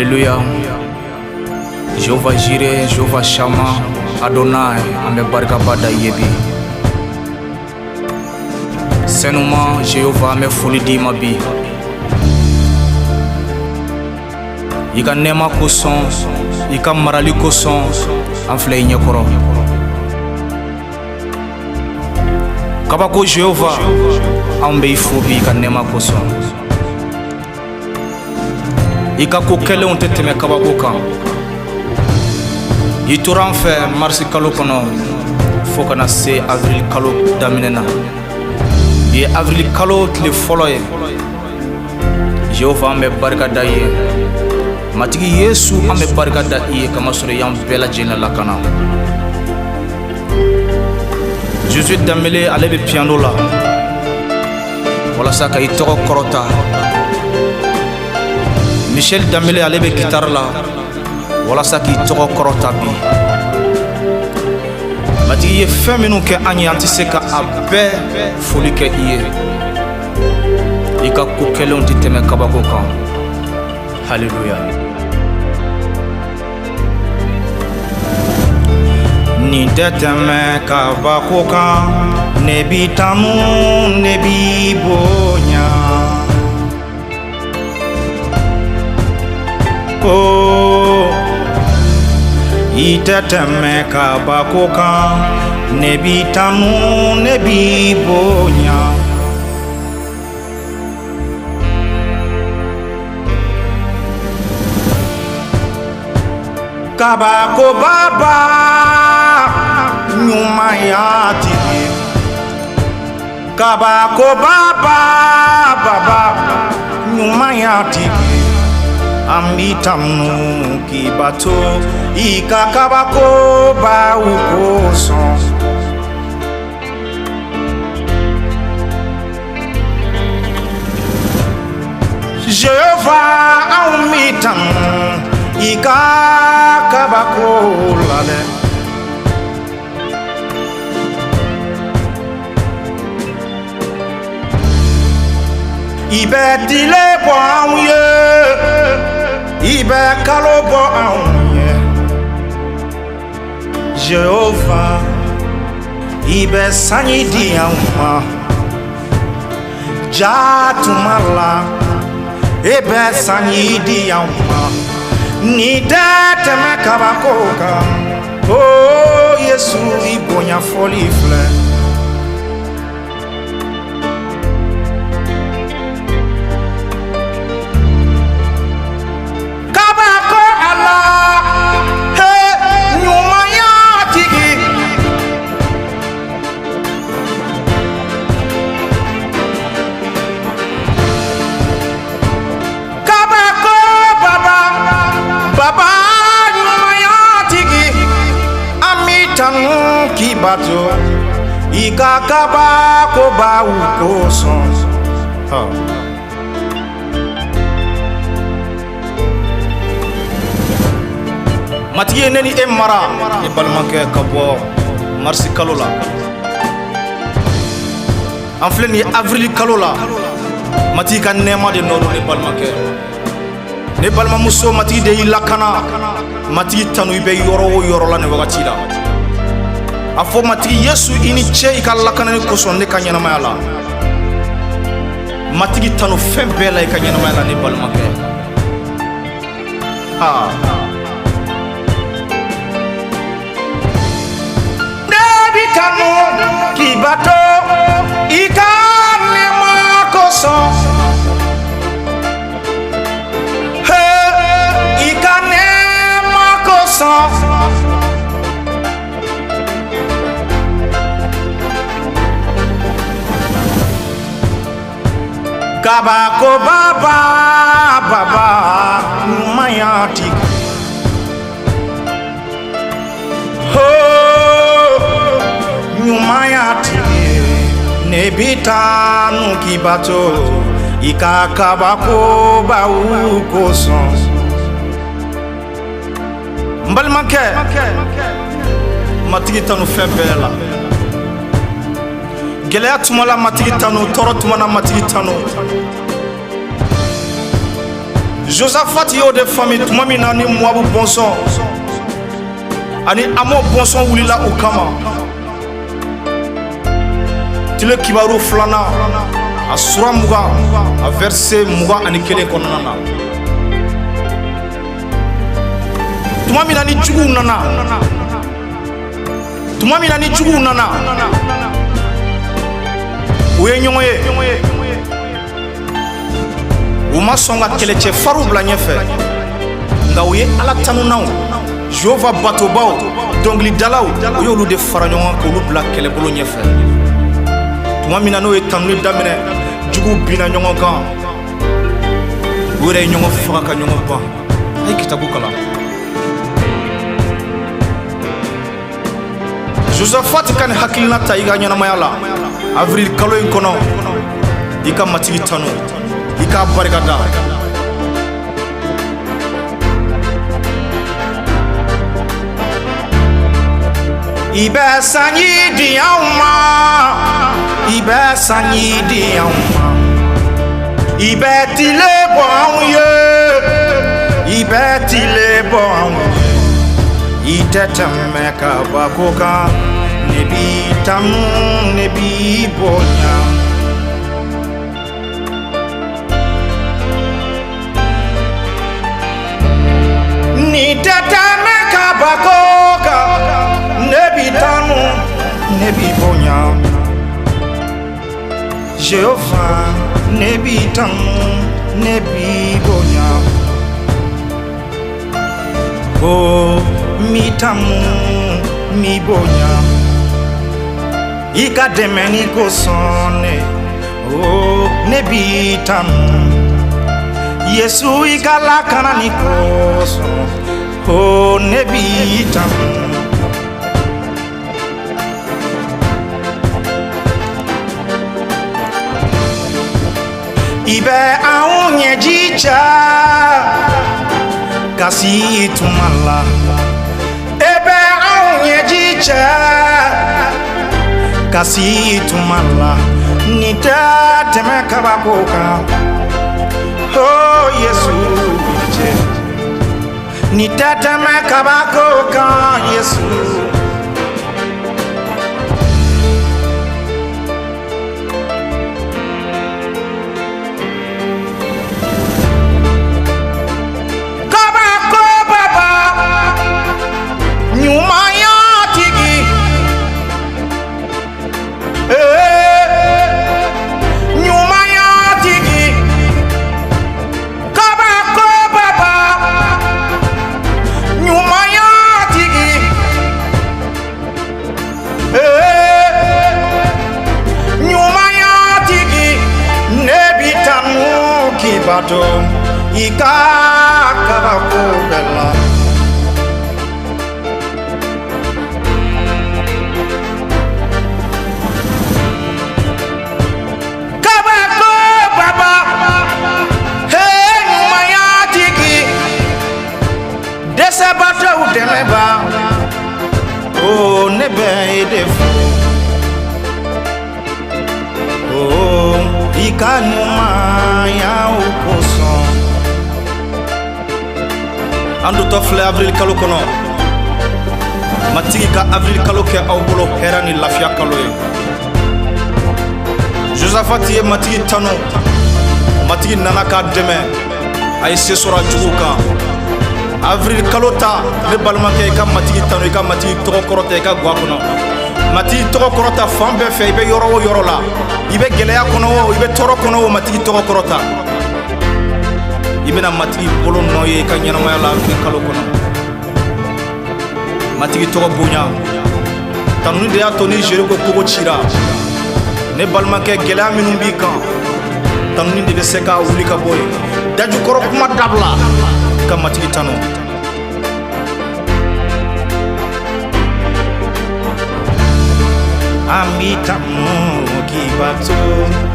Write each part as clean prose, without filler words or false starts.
Alléluia. Jéhovah Jireh, Jéhovah Shammah, Adonai, ame barika bada yebi. Senuma Jéhovah ame foli di ma bi. I ka nɛɛma kosɔn, i ka marali kosɔn, an filɛ i ɲɛkɔrɔ. Kabako Jéhovah, an bɛ i fo bi i ka nɛɛma kosɔn. I ka ko kɛlenw tɛ tɛmɛ kabako kan. I tora an fɛ marisi kalo kɔnɔ fo kana se avril kalo daminɛ na. I ye avril kalo tile fɔlɔ ye. Jéhovah an bɛ barika da i ye. Matigi Yesu an bɛ barika da i ye kamasɔrɔ y'an bɛɛ lajɛlen lakana. Jésus Dembélé ale bɛ piano la walasa ka i tɔgɔ kɔrɔta. Michel Dembélé ale bɛ guitare la walasa k'i tɔgɔ kɔrɔta bi. Matigi ye fɛn minnu kɛ an ye an tɛ se ka a bɛɛ foli kɛ i ye. I ka ko kɛlenw tɛ tɛmɛ kabako kan. Alléluia. Nin tɛ tɛmɛ kabako kan, ne bi tanu, ne bi bonya. Oh, i tɛ tɛmɛ kabako kan, ne bi tanu, ne bi bonya. Kabako baba ɲuman y'a tigi. Kabako baba ɲuman y'a tigi. An b'i tanu k'i bato i ka kabako baw kosɔn. Jéhovah anw b'i tanu i ka kabako la dɛ. I bɛ tile bɔ anw ye, i bɛ kalo bɔ anw ye. Jéhovah, i bɛ sanji di anw ma. Ja tuma la, i bɛ sanji di anw ma. Ni tɛ tɛmɛ kabako kan. Oh Yesu, i bonya fɔli filɛ. Kabako Ala, he ɲuman y'a tigi. Kabako Baba ɲuman y'a tigi. An b'i tanu k'i bato i ka kabako baw kosɔn. Matigi ye ne ni e mara, ne balimakɛ, ka bɔ marisi kalo la. An filɛ nin ye avril kalo la. Matigi ka nɛɛma de nɔrɔ ne balimakɛ. Ne balimamuso, matigi de y'i lakana. Matigi tanu i bɛ yɔrɔ o yɔrɔ la nin wagati la. A fɔ matigi Yesu, i ni cɛ i ka lakanani kosɔn ne ka ɲɛnamaya la. Matigi tanu fɛn bɛɛ la i ka ɲɛnamaya la ne balimakɛ. Ne bi tanu k'i bato i ka nɛɛma kosɔn. Kabako baba ɲuman y'a tigi. Oh, ɲuman y'a tigi. Ne bi tanu k'i bato i ka kabako baw kosɔn. N balimakɛ, matigi tanu fɛn bɛɛ la. Gɛlɛya tuma la matigi tanu, tɔɔrɔ tuma na matigi tanu. Josaphat yo de famille tuma min na ni Moabu bɔnsɔn ani Amon bɔnsɔn wulila u kama. Tile kibaru filanan a sura 20 a verset 21 kɔnɔna na. Tuma min na ni juguw nana, tuma min na ni juguw nana, u ye ɲɔgɔn ye. U ma sɔn ka kɛlɛcɛ faru bila ɲɛfɛ, nka u ye Ala tanunaw, Jehova batobaw, dɔnkilidalaw, u y'olu de fara ɲɔgɔn k'olu bila kɛlɛbolo ɲɛfɛ. Tuma min na n'o ye tanuni daminɛ, juguw binna ɲɔgɔn kan, u yɛrɛ ye ɲɔgɔn faga ka ɲɔgɔn ban. A ye kitabu kalan. Josaphat ka nin hakilina ta i ka ɲɛnamaya la, avril kalo in kɔnɔ, i ka matigi tanu, i k'a barikada. I bɛ sanji di anw ma, i bɛ sanji di anw ma, i bɛ tile bɔ anw ye, i bɛ tile bɔ anw ye, i tɛ tɛmɛ kabako kan, ne b'i tanu, ne b'i bonya. Ni tɛ tɛmɛ kabako kan, ne b'i tanu, ne b'i bonya. Jehova, ne b'i tanu, ne b'i bonya. Oh, mi tanu, mi bonya. I ka dɛmɛ ni kosɔn ne, oh, ne b'i tanu. Yesu i ka lakana ni kosɔn, oh, ne b'i tanu. I bɛ anw ɲɛjija kasi tuma la, i bɛ anw ɲɛjija kasi tuma la, ni tɛ tɛmɛ kabako kan, oh Yesu cɛ, ni tɛ tɛmɛ kabako kan Yesu. Bato i ka kabako bɛɛ la. Kabako baba, hey ɲumanya tigi, dɛsɛbaatɔw dɛmɛba, oh ne bɛ e de fo, oh i ka ɲumanya o kosɔn. An dutɔ filɛ avril kalo kɔnɔ, matigi ka avril kalo kɛ aw bolo hɛrɛ ni lafiya kalo ye. Josaphat ye matigi tanu, matigi nana k'a dɛmɛ, a ye se sɔrɔ juguw kan. Avril kalo ta ne balimakɛ, i ka matigi tanu, i ka matigi tɔgɔ kɔrɔta, i ka guwa kɔnɔ. Matigi tɔgɔ kɔrɔta fan bɛɛ fɛ, i bɛ yɔrɔ o yɔrɔ la, i bɛ gɛlɛya kɔnɔ o, i bɛ tɔɔrɔ kɔnɔ o, matigi tɔgɔ kɔrɔta. I bɛna matigi bolo nɔ ye i ka ɲɛnamaya la avril kalo kɔnɔ. Matigi tɔgɔ bonya, tanuni de y'a to ni Jériko kogo cira. Ne balimakɛ, gɛlɛya minnu b'i kan, tanuni de bɛ se k'a wuli ka bɔ yen. Dajukɔrɔ kuma dabila, i ka matigi tanu. Ami tamu kibato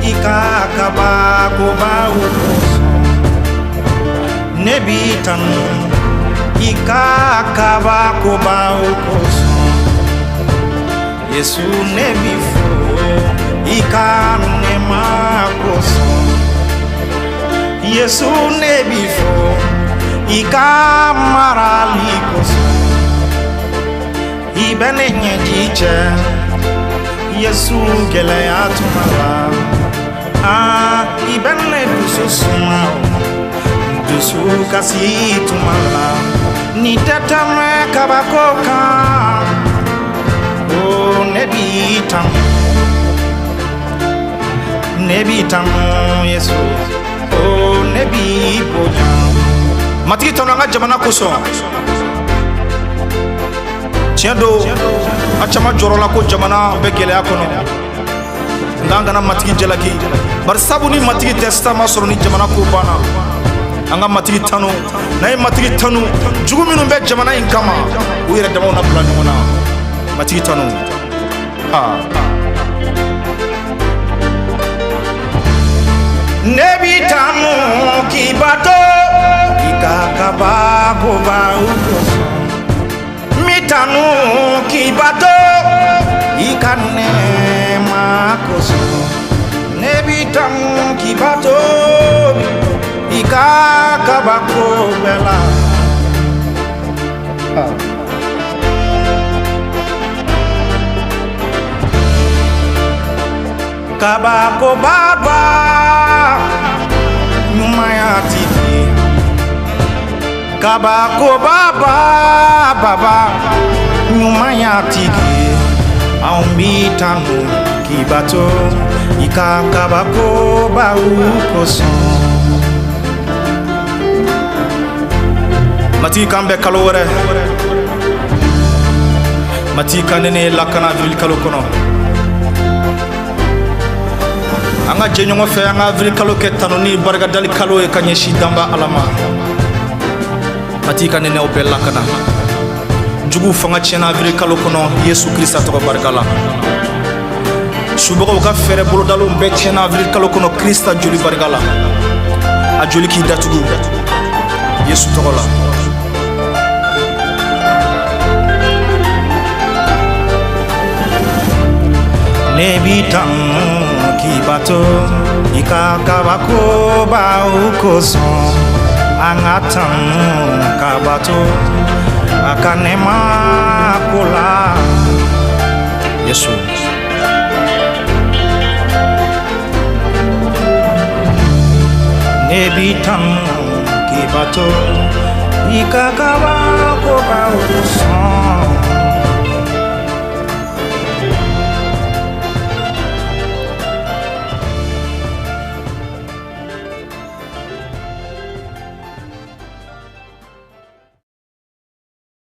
ika kabako bau kosɔn, ne b'i tanu, ika kabako bau kosɔn. Yesu ne b'i fo, ika nɛɛma kosɔn. Yesu nebifo ikamarali koso ibene nyejiche Yesu gele atumala ibene dususuma dusu kasi tumala ni tatame kabakoka o nebitam Yesu o nebi bonya matiki tananga jamana koso tiendo achama jorola ko jamana be gele akono nganga na matiki jelaki bar sabuni matiki testama soro ni jamana ko bana anga matiki tanu na matiki tanu jugu minu be jamana in kama uyira dama na plan ngona matiki tanu nebi tanu kibato ikakaba boba ukoso mitanu kibato ikane makoso nebi tanu kibato ikakaba kobela kabako baba nyumaya tiki kabako baba nyumaya tiki aumbitanu kibato ikakabako baukoso matika mbe kalowore matika nene lakana vil kalokono anga jenyongo fe anga vil kaloke tanoni barga dali kalo e kanyeshi damba alama matika nene opel lakana jugu fanga chena vil kalokono Yesu Krista to barkala subogo ka fere bolo dalu mbe chena vil kalokono Krista juli barkala a juli ki datugu Yesu togola nebitam kibato ikakabako baukoso angatam kabato akanema kola Yesu nebitam kibato ikakabako baukoso